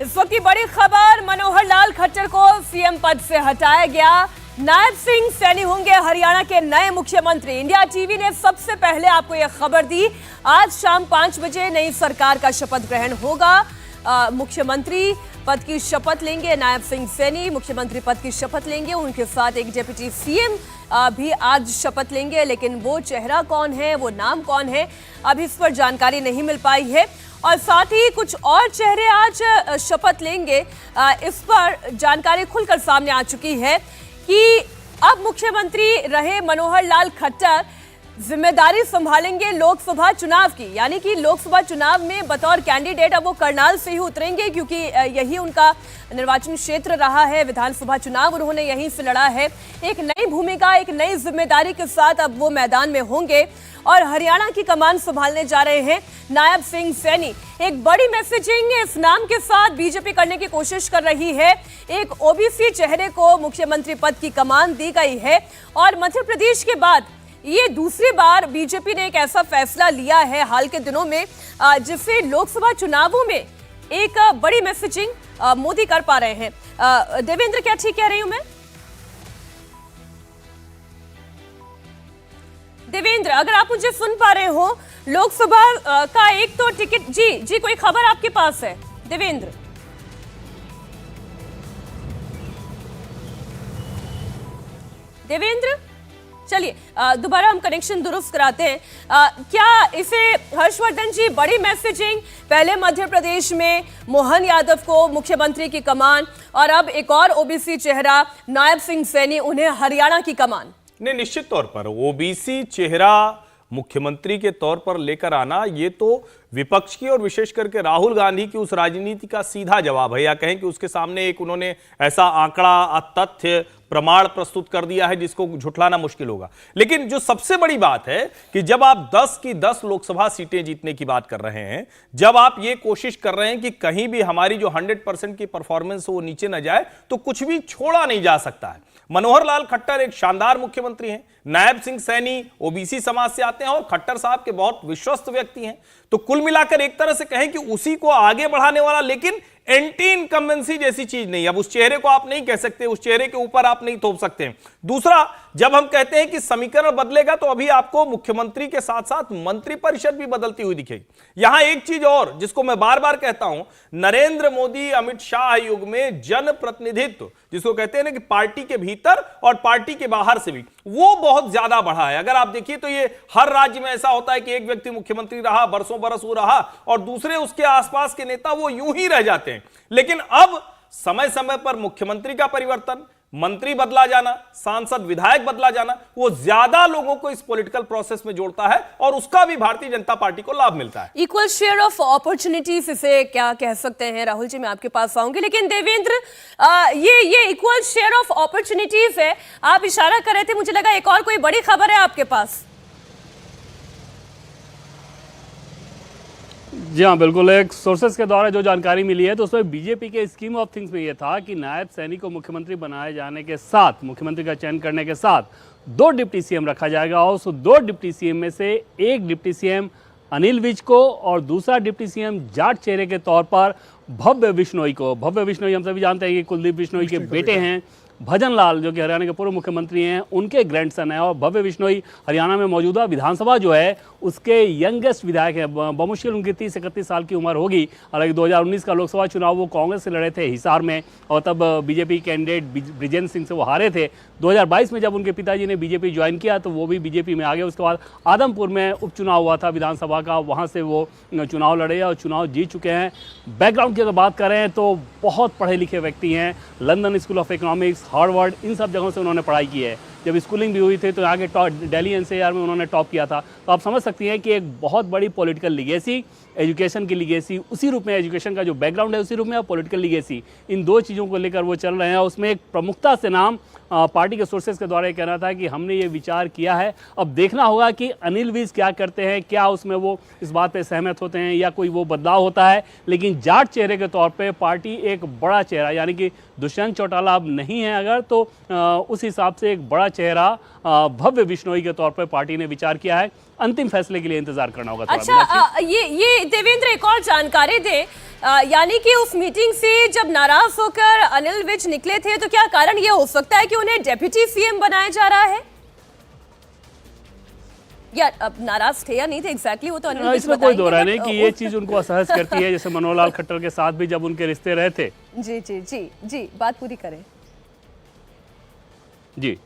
इस वक्त की बड़ी खबर, मनोहर लाल खट्टर को सीएम पद से हटाया गया। नायब सिंह सैनी होंगे हरियाणा के नए मुख्यमंत्री। इंडिया टीवी ने सबसे पहले आपको यह खबर दी। आज शाम 5 बजे नई सरकार का शपथ ग्रहण होगा। मुख्यमंत्री पद की शपथ लेंगे नायब सिंह सैनी, मुख्यमंत्री पद की शपथ लेंगे। उनके साथ एक डिप्टी सीएम भी आज शपथ लेंगे, लेकिन वो चेहरा कौन है, वो नाम कौन है, अभी इस पर जानकारी नहीं मिल पाई है। और साथ ही कुछ और चेहरे आज शपथ लेंगे, इस पर जानकारी खुलकर सामने आ चुकी है कि अब मुख्यमंत्री रहे मनोहर लाल खट्टर जिम्मेदारी संभालेंगे लोकसभा चुनाव की। यानी कि लोकसभा चुनाव में बतौर कैंडिडेट अब वो करनाल से ही उतरेंगे, क्योंकि यही उनका निर्वाचन क्षेत्र रहा है। विधानसभा चुनाव उन्होंने यहीं से लड़ा है। एक नई भूमिका, एक नई जिम्मेदारी के साथ अब वो मैदान में होंगे और हरियाणा की कमान संभालने जा रहे हैं नायब सिंह सैनी। एक बड़ी मैसेजिंग इस नाम के साथ बीजेपी करने की कोशिश कर रही है। एक ओबीसी चेहरे को मुख्यमंत्री पद की कमान दी गई है और मध्य प्रदेश के बाद ये दूसरी बार बीजेपी ने एक ऐसा फैसला लिया है हाल के दिनों में, जिससे लोकसभा चुनावों में एक बड़ी मैसेजिंग मोदी कर पा रहे हैं। देवेंद्र, क्या ठीक कह रही हूं मैं? देवेंद्र, अगर आप मुझे सुन पा रहे हो, लोकसभा का एक तो टिकट, जी कोई खबर आपके पास है देवेंद्र? देवेंद्र, चलिए दोबारा हम कनेक्शन दुरुस्त कराते हैं। क्या इसे हर्षवर्धन जी, बड़ी मैसेजिंग, पहले मध्य प्रदेश में मोहन यादव को मुख्यमंत्री की कमान और अब एक और ओबीसी चेहरा नायब सिंह सैनी, उन्हें हरियाणा की कमान? नहीं, निश्चित तौर पर ओबीसी चेहरा मुख्यमंत्री के तौर पर लेकर आना, ये तो विपक्ष की और विशेष करके राहुल गांधी की उस राजनीति का सीधा जवाब है, या कहें कि उसके सामने एक उन्होंने ऐसा आंकड़ा, तथ्य, प्रमाण प्रस्तुत कर दिया है जिसको झुठलाना मुश्किल होगा। लेकिन जो सबसे बड़ी बात है कि जब आप 10 की 10 लोकसभा सीटें जीतने की बात कर रहे हैं, जब आप ये कोशिश कर रहे हैं कि कहीं भी हमारी जो 100% की परफॉर्मेंस वो नीचे न जाए, तो कुछ भी छोड़ा नहीं जा सकता है। मनोहर लाल खट्टर एक शानदार मुख्यमंत्री हैं, नायब सिंह सैनी ओबीसी समाज से आते हैं और खट्टर साहब के बहुत विश्वस्त व्यक्ति हैं। तो कुल मिलाकर एक तरह से कहें कि उसी को आगे बढ़ाने वाला, लेकिन एंटी इनकम्बेंसी जैसी चीज नहीं। अब उस चेहरे को आप नहीं कह सकते, उस चेहरे के ऊपर आप नहीं थोप सकते। दूसरा, जब हम कहते हैं कि समीकरण बदलेगा, तो अभी आपको मुख्यमंत्री के साथ साथ मंत्रिपरिषद भी बदलती हुई दिखेगी। यहां एक चीज और जिसको मैं बार बार कहता हूं, नरेंद्र मोदी अमित शाह युग में जनप्रतिनिधित्व, जिसको कहते हैं ना कि पार्टी के भीतर और पार्टी के बाहर से भी, वो बहुत ज्यादा बढ़ा है। अगर आप देखिए तो ये हर राज्य में ऐसा होता है कि एक व्यक्ति मुख्यमंत्री रहा, बरसों बरस वो रहा और दूसरे उसके आसपास के नेता वो यूं ही रह जाते हैं। लेकिन अब समय समय पर मुख्यमंत्री का परिवर्तन, मंत्री बदला जाना, सांसद विधायक बदला जाना, वो ज्यादा लोगों को इस पॉलिटिकल प्रोसेस में जोड़ता है और उसका भी भारतीय जनता पार्टी को लाभ मिलता है। इक्वल शेयर ऑफ अपॉर्चुनिटीज इसे क्या कह सकते हैं? राहुल जी, मैं आपके पास आऊंगी, लेकिन देवेंद्र, ये इक्वल शेयर ऑफ अपॉर्चुनिटीज है, आप इशारा कर रहे थे, मुझे लगा एक और कोई बड़ी खबर है आपके पास। जी हाँ, बिल्कुल। एक सोर्सेज के द्वारा जो जानकारी मिली है, तो उसमें बीजेपी के स्कीम ऑफ थिंग्स में यह था कि नायब सैनी को मुख्यमंत्री बनाए जाने के साथ, मुख्यमंत्री का चयन करने के साथ 2 डिप्टी सीएम रखा जाएगा और उस 2 डिप्टी सीएम में से एक डिप्टी सीएम अनिल विज को और दूसरा डिप्टी सीएम जाट चेहरे के तौर पर भव्य बिश्नोई को। भव्य बिश्नोई हम सभी जानते हैं कि कुलदीप बिश्नोई के बेटे हैं। भजन लाल, जो कि हरियाणा के पूर्व मुख्यमंत्री हैं, उनके ग्रैंडसन है और भव्य बिश्नोई हरियाणा में मौजूदा विधानसभा जो है उसके यंगेस्ट विधायक हैं। बमुश्किल उनकी 30-31 साल की उम्र होगी। हालांकि 2019 का लोकसभा चुनाव वो कांग्रेस से लड़े थे हिसार में और तब बीजेपी कैंडिडेट ब्रिजेंद्र सिंह से वो हारे थे। 2022 में जब उनके पिताजी ने बीजेपी ज्वाइन किया तो वो भी बीजेपी में आ गए। उसके बाद आदमपुर में उपचुनाव हुआ था विधानसभा का, वहाँ से वो चुनाव लड़े और चुनाव जीत चुके हैं। बैकग्राउंड की अगर बात करें तो बहुत पढ़े लिखे व्यक्ति हैं। London School of Economics, Harvard, इन सब जगहों से उन्होंने पढ़ाई की है। जब स्कूलिंग भी हुई थी तो आगे दिल्ली एनसीआर में उन्होंने टॉप किया था। तो आप समझ सकती हैं कि एक बहुत बड़ी पॉलिटिकल लीगेसी, एजुकेशन की लीगेसी, उसी रूप में एजुकेशन का जो बैकग्राउंड है उसी रूप में, और पॉलिटिकल लीगेसी, इन 2 चीज़ों को लेकर वो चल रहे हैं। उसमें एक प्रमुखता से नाम पार्टी के सोर्सेज के द्वारा ये कहना था कि हमने ये विचार किया है। अब देखना होगा कि अनिल विज क्या करते हैं, क्या उसमें वो इस बात पे सहमत होते हैं या कोई वो बदलाव होता है। लेकिन जाट चेहरे के तौर पे पार्टी एक बड़ा चेहरा, यानी कि दुष्यंत चौटाला अब नहीं है अगर, तो उस हिसाब से एक बड़ा चेहरा भव्य बिश्नोई के तौर पर पार्टी ने विचार किया है। अंतिम फैसले के लिए इंतजार करना होगा। अच्छा, ये देवेंद्र, एक और जानकारी दे यानी कि उस मीटिंग से जब नाराज होकर अनिल विज निकले थे, तो क्या कारण ये हो सकता है कि उन्हें डेप्यूटी सीएम बनाया जा रहा है? या अब नाराज थे या नहीं थे एग्जैक्टली, वो तो अनिल विज इसमें कोई दो राय नहीं कि ये बताएंगे, चीज उनको असहज करती है। जैसे मनोहर लाल खट्टर के साथ भी जब उनके रिश्ते रहे थे। जी जी जी जी, बात पूरी करें। जी,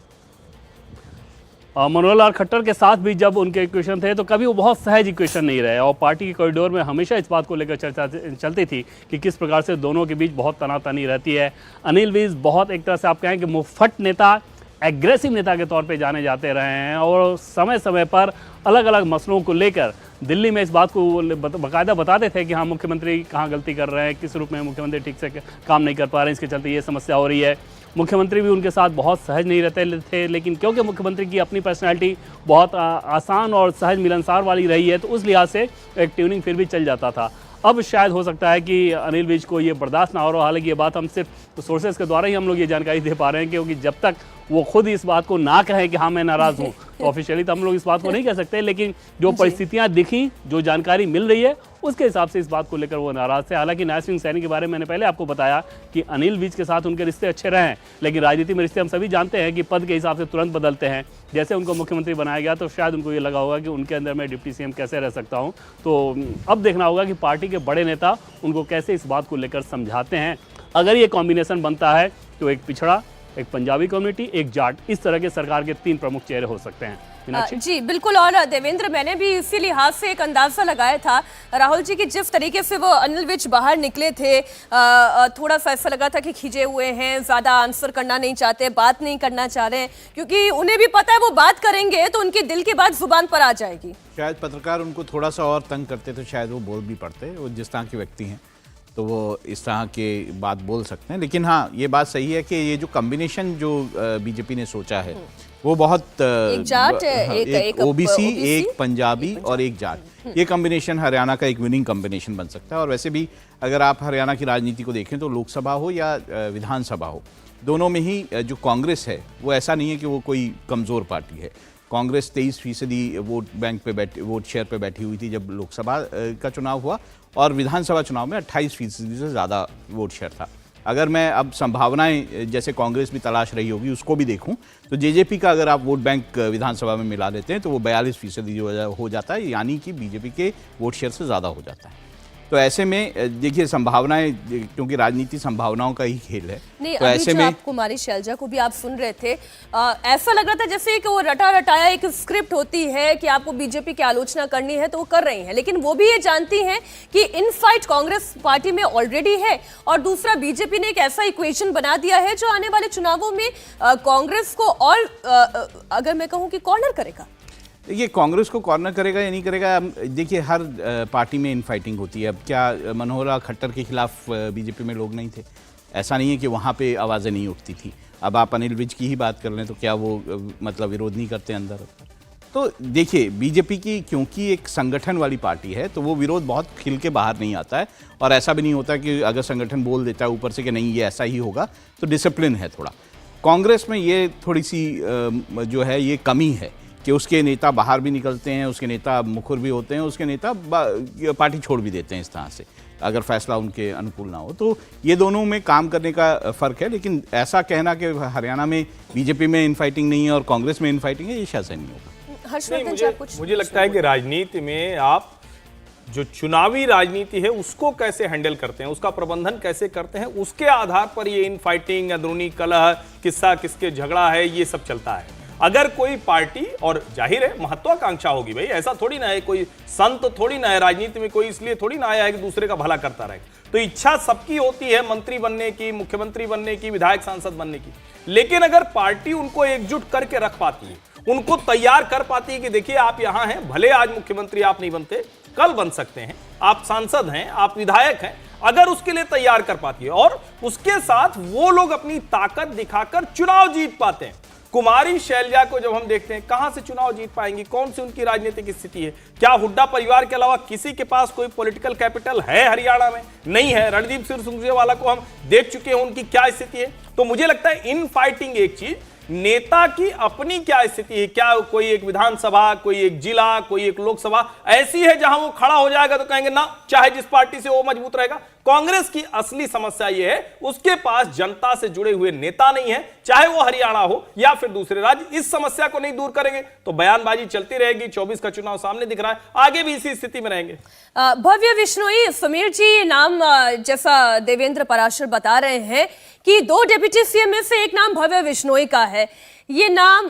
मनोहर लाल खट्टर के साथ भी जब उनके इक्वेशन थे तो कभी वो बहुत सहज इक्वेशन नहीं रहे, और पार्टी के कॉरिडोर में हमेशा इस बात को लेकर चर्चा चलती थी कि किस प्रकार से दोनों के बीच बहुत तनातनी रहती है। अनिल विज बहुत एक तरह से आप कहें कि मुफ्फट नेता, एग्रेसिव नेता के तौर पे जाने जाते रहे हैं, और समय समय पर अलग अलग मसलों को लेकर दिल्ली में इस बात को बाकायदा बताते थे कि हाँ, मुख्यमंत्री कहाँ गलती कर रहे हैं, किस रूप में मुख्यमंत्री ठीक से काम नहीं कर पा रहे हैं, इसके चलते ये समस्या हो रही है। मुख्यमंत्री भी उनके साथ बहुत सहज नहीं रहते थे, लेकिन क्योंकि मुख्यमंत्री की अपनी पर्सनैलिटी बहुत आसान और सहज मिलनसार वाली रही है, तो उस लिहाज से एक ट्यूनिंग फिर भी चल जाता था। अब शायद हो सकता है कि अनिल विज को ये बर्दाश्त ना हो रहा। हालांकि ये बात हम सिर्फ सोर्सेज के द्वारा ही हम लोग ये जानकारी दे पा रहे हैं, क्योंकि जब तक वो खुद इस बात को ना कहें कि हाँ मैं नाराज़ हूँ, तो ऑफिशियली तो हम लोग इस बात को नहीं कह सकते। लेकिन जो परिस्थितियाँ दिखी, जो जानकारी मिल रही है, उसके हिसाब से इस बात को लेकर वो नाराज थे। हालांकि नायब सिंह सैनी के बारे में मैंने पहले आपको बताया कि अनिल विज के साथ उनके रिश्ते अच्छे रहे हैं, लेकिन राजनीति में रिश्ते हम सभी जानते हैं कि पद के हिसाब से तुरंत बदलते हैं। जैसे उनको मुख्यमंत्री बनाया गया तो शायद उनको ये लगा होगा कि उनके अंदर मैं डिप्टी सीएम कैसे रह सकता हूँ। तो अब देखना होगा कि पार्टी के बड़े नेता उनको कैसे इस बात को लेकर समझाते हैं। अगर ये कॉम्बिनेशन बनता है तो एक पिछड़ा, एक पंजाबी कम्युनिटी, एक जाट, इस तरह के सरकार के 3 प्रमुख चेहरे हो सकते हैं। जी बिल्कुल। और देवेंद्र, मैंने भी इसी लिहाज से एक अंदाजा लगाया था राहुल जी कि जिस तरीके से वो अनिल विज बाहर निकले थे, थोड़ा सा ऐसा लगा था कि खिंचे हुए हैं, ज्यादा आंसर करना नहीं चाहते, बात नहीं करना चाह रहे हैं, क्योंकि उन्हें भी पता है वो बात करेंगे तो उनके दिल की बात जुबान पर आ जाएगी। शायद पत्रकार उनको थोड़ा सा और तंग करते तो शायद वो बोल भी पड़ते। वो जिस तरह के व्यक्ति हैं तो वो इस तरह के बात बोल सकते हैं। लेकिन हाँ, ये बात सही है कि ये जो कॉम्बिनेशन जो बीजेपी ने सोचा है वो बहुत एक जाट, एक ओबीसी, एक पंजाबी और एक जाट, ये कॉम्बिनेशन हरियाणा का एक विनिंग कॉम्बिनेशन बन सकता है। और वैसे भी अगर आप हरियाणा की राजनीति को देखें तो लोकसभा हो या विधानसभा हो, दोनों में ही जो कांग्रेस है वो ऐसा नहीं है कि वो कोई कमज़ोर पार्टी है। कांग्रेस 23% वोट बैंक पे वोट शेयर पे बैठी हुई थी जब लोकसभा का चुनाव हुआ, और विधानसभा चुनाव में 28% से ज़्यादा वोट शेयर था। अगर मैं अब संभावनाएं जैसे कांग्रेस भी तलाश रही होगी उसको भी देखूं तो जेजेपी का अगर आप वोट बैंक विधानसभा में मिला लेते हैं तो वो 42% हो जाता है, यानी कि बीजेपी के वोट शेयर से ज़्यादा हो जाता है। तो ऐसे में देखिए संभावनाएं, क्योंकि राजनीति संभावनाओं का ही खेल है। नहीं, तो ऐसे में आप कुमारी शैलजा को भी आप सुन रहे थे, ऐसा लग रहा था जैसे कि वो रटा रटाया एक स्क्रिप्ट होती है कि आपको बीजेपी की आलोचना करनी है तो वो कर रही हैं, लेकिन वो भी ये जानती हैं कि इन फाइट कांग्रेस पार्टी में ऑलरेडी है, और दूसरा बीजेपी ने एक ऐसा इक्वेशन बना दिया है जो आने वाले चुनावों में कांग्रेस को और अगर मैं कहूँ कि कॉर्नर करेगा। देखिए, कांग्रेस को कॉर्नर करेगा या नहीं करेगा, देखिए हर पार्टी में इनफाइटिंग होती है। अब क्या मनोहर लाल खट्टर के खिलाफ बीजेपी में लोग नहीं थे? ऐसा नहीं है कि वहाँ पे आवाज़ें नहीं उठती थी। अब आप अनिल विज की ही बात कर लें तो क्या वो मतलब विरोध नहीं करते अंदर? तो देखिए, बीजेपी की क्योंकि एक संगठन वाली पार्टी है तो वो विरोध बहुत खिल के बाहर नहीं आता है, और ऐसा भी नहीं होता कि अगर संगठन बोल देता है ऊपर से कि नहीं ये ऐसा ही होगा, तो डिसिप्लिन है थोड़ा। कांग्रेस में ये थोड़ी सी जो है ये कमी है कि उसके नेता बाहर भी निकलते हैं, उसके नेता मुखर भी होते हैं, उसके नेता पार्टी छोड़ भी देते हैं इस तरह से अगर फैसला उनके अनुकूल ना हो। तो ये दोनों में काम करने का फ़र्क है। लेकिन ऐसा कहना कि हरियाणा में बीजेपी में इनफाइटिंग नहीं है और कांग्रेस में इनफाइटिंग है, ये शायद से नहीं होगा। मुझे लगता है कि राजनीति में आप जो चुनावी राजनीति है उसको कैसे हैंडल करते हैं, उसका प्रबंधन कैसे करते हैं, उसके आधार पर ये इनफाइटिंग, अंदरूनी कलह, किसका किसके झगड़ा है, ये सब चलता है। अगर कोई पार्टी, और जाहिर है महत्वाकांक्षा होगी भाई, ऐसा थोड़ी ना है, कोई संत थोड़ी ना है राजनीति में, कोई इसलिए थोड़ी ना आया है कि दूसरे का भला करता रहे। तो इच्छा सबकी होती है मंत्री बनने की, मुख्यमंत्री बनने की, विधायक सांसद बनने की। लेकिन अगर पार्टी उनको एकजुट करके रख पाती है, उनको तैयार कर पाती है कि देखिए आप यहां हैं, भले आज मुख्यमंत्री आप नहीं बनते, कल बन सकते हैं, आप सांसद हैं, आप विधायक हैं, अगर उसके लिए तैयार कर पाती है और उसके साथ वो लोग अपनी ताकत दिखाकर चुनाव जीत पाते हैं। कुमारी शैलजा को जब हम देखते हैं, कहां से चुनाव जीत पाएंगी, कौन सी उनकी राजनीतिक स्थिति है? क्या हुड्डा परिवार के अलावा किसी के पास कोई पॉलिटिकल कैपिटल है हरियाणा में? नहीं है। रणदीप सिंह सुरजेवाला को हम देख चुके हैं, उनकी क्या स्थिति है। तो मुझे लगता है इन फाइटिंग एक चीज, नेता की अपनी क्या स्थिति है, क्या कोई एक विधानसभा, कोई एक जिला, कोई एक लोकसभा ऐसी है जहां वो खड़ा हो जाएगा तो कहेंगे ना, चाहे जिस पार्टी से वो मजबूत रहेगा। कांग्रेस की असली समस्या ये है, उसके पास जनता से जुड़े हुए नेता नहीं है, चाहे वो हरियाणा हो या फिर दूसरे राज्य। इस समस्या को नहीं दूर करेंगे तो बयानबाजी चलती रहेगी। 24 का चुनाव सामने दिख रहा है, आगे भी इसी स्थिति में रहेंगे। भव्य विश्नोई, समीर जी नाम जैसा देवेंद्र पराशर बता रहे हैं कि 2 डिप्टी सीएम में से एक नाम भव्य विश्नोई का है। ये नाम,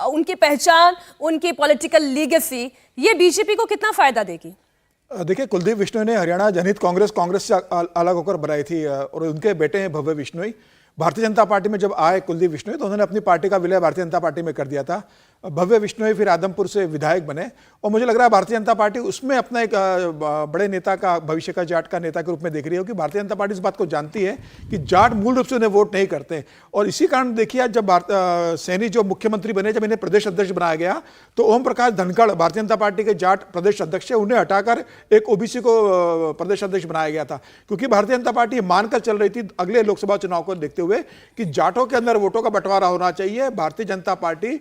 उनकी पहचान, उनकी पॉलिटिकल लीगेसी, ये बीजेपी को कितना फायदा देगी? देखिए, कुलदीप बिश्नोई ने हरियाणा जनहित कांग्रेस से अलग होकर बनाई थी और उनके बेटे हैं भव्य बिश्नोई। भारतीय जनता पार्टी में जब आए कुलदीप बिश्नोई तो उन्होंने अपनी पार्टी का विलय भारतीय जनता पार्टी में कर दिया था। भव्य बिश्नोई फिर आदमपुर से विधायक बने और मुझे लग रहा है भारतीय जनता पार्टी उसमें अपना एक बड़े नेता का, भविष्य का जाट का नेता के रूप में देख रही है, क्योंकि भारतीय जनता पार्टी इस बात को जानती है कि जाट मूल रूप से उन्हें वोट नहीं करते। और इसी कारण देखिए, जब सैनी जो मुख्यमंत्री बने, जब इन्हें प्रदेश अध्यक्ष बनाया गया तो ओम प्रकाश धनखड़ भारतीय जनता पार्टी के जाट प्रदेश अध्यक्ष है, उन्हें हटाकर एक ओबीसी को प्रदेश अध्यक्ष बनाया गया था, क्योंकि भारतीय जनता पार्टी मानकर चल रही थी अगले लोकसभा चुनाव को देखते हुए कि जाटों के अंदर वोटों का बंटवारा होना चाहिए। भारतीय जनता पार्टी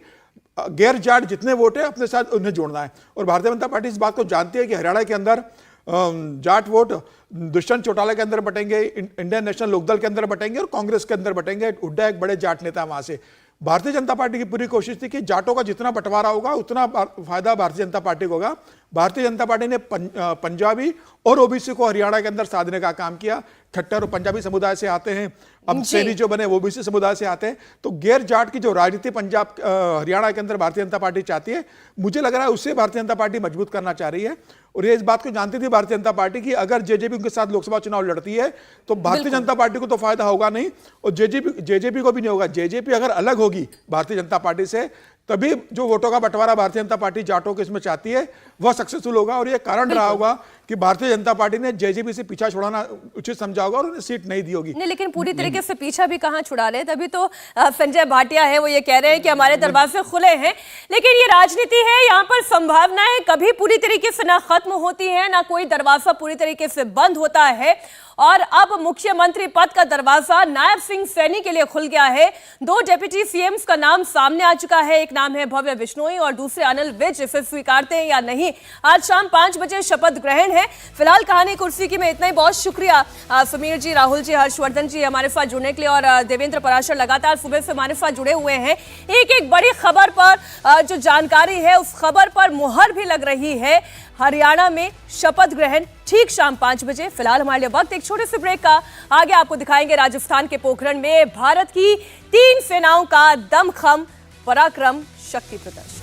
गैर जाट जितने वोट है अपने साथ उन्हें जोड़ना है। और भारतीय जनता पार्टी इस बात को जानती है कि हरियाणा के अंदर जाट वोट दुष्यंत चौटाला के अंदर बटेंगे, इंडियन नेशनल लोकदल के अंदर बटेंगे और कांग्रेस के अंदर बटेंगे। हुड्डा एक बड़े जाट नेता वहां से। भारतीय जनता पार्टी की पूरी कोशिश थी कि जाटों का जितना बंटवारा होगा उतना फायदा भारतीय जनता पार्टी को होगा। भारतीय जनता पार्टी ने पंजाबी और ओबीसी को हरियाणा के अंदर साधने का काम किया। खट्टर और पंजाबी समुदाय से आते हैं, अब सैनी जो बने वो ओबीसी समुदाय से आते हैं। तो गैर जाट की जो राजनीति पंजाब हरियाणा के अंदर भारतीय जनता पार्टी चाहती है, मुझे लग रहा है उससे भारतीय जनता पार्टी मजबूत करना चाह रही है। और ये इस बात को जानती थी भारतीय जनता पार्टी की अगर जेजेपी उनके साथ लोकसभा चुनाव लड़ती है तो भारतीय जनता पार्टी को तो फायदा होगा नहीं और जेजेपी को भी नहीं होगा। जेजेपी अगर अलग होगी भारतीय जनता पार्टी से तभी जो वोटों का बंटवारा भारतीय जनता पार्टी जाटों के इसमें चाहती है वह सक्सेसफुल होगा। और ये कारण रहा होगा कि भारतीय जनता पार्टी ने जेजेपी से पीछा छुड़ाना उचित समझा होगा और उन्हें सीट नहीं दी होगी। नहीं, लेकिन पूरी तरीके से पीछा भी कहां छुड़ा ले। तभी तो संजय भाटिया है वो ये कह रहे हैं कि हमारे दरवाजे खुले हैं। लेकिन ये राजनीति है, यहाँ पर संभावनाएं कभी पूरी तरीके से ना खत्म होती है, ना कोई दरवाजा पूरी तरीके से बंद होता है। और अब मुख्यमंत्री पद का दरवाजा नायब सिंह सैनी के लिए खुल गया है। 2 डिप्टी सीएम्स का नाम सामने आ चुका है। एक नाम है भव्य बिश्नोई और दूसरे अनिल विज। इसे स्वीकारते हैं या नहीं, आज शाम 5 बजे शपथ ग्रहण है। फिलहाल कहानी कुर्सी की में इतना ही। बहुत शुक्रिया समीर जी, राहुल जी, हर्षवर्धन जी हमारे साथ जुड़ने के लिए। और देवेंद्र पराशर लगातार सुबह से हमारे साथ जुड़े हुए हैं। एक बड़ी खबर पर जो जानकारी है उस खबर पर मुहर भी लग रही है। हरियाणा में शपथ ग्रहण ठीक शाम 5 बजे। फिलहाल हमारे लिए वक्त एक छोटे से ब्रेक का। आगे आपको दिखाएंगे राजस्थान के पोखरण में भारत की 3 सेनाओं का दमखम पराक्रम शक्ति प्रदर्शन।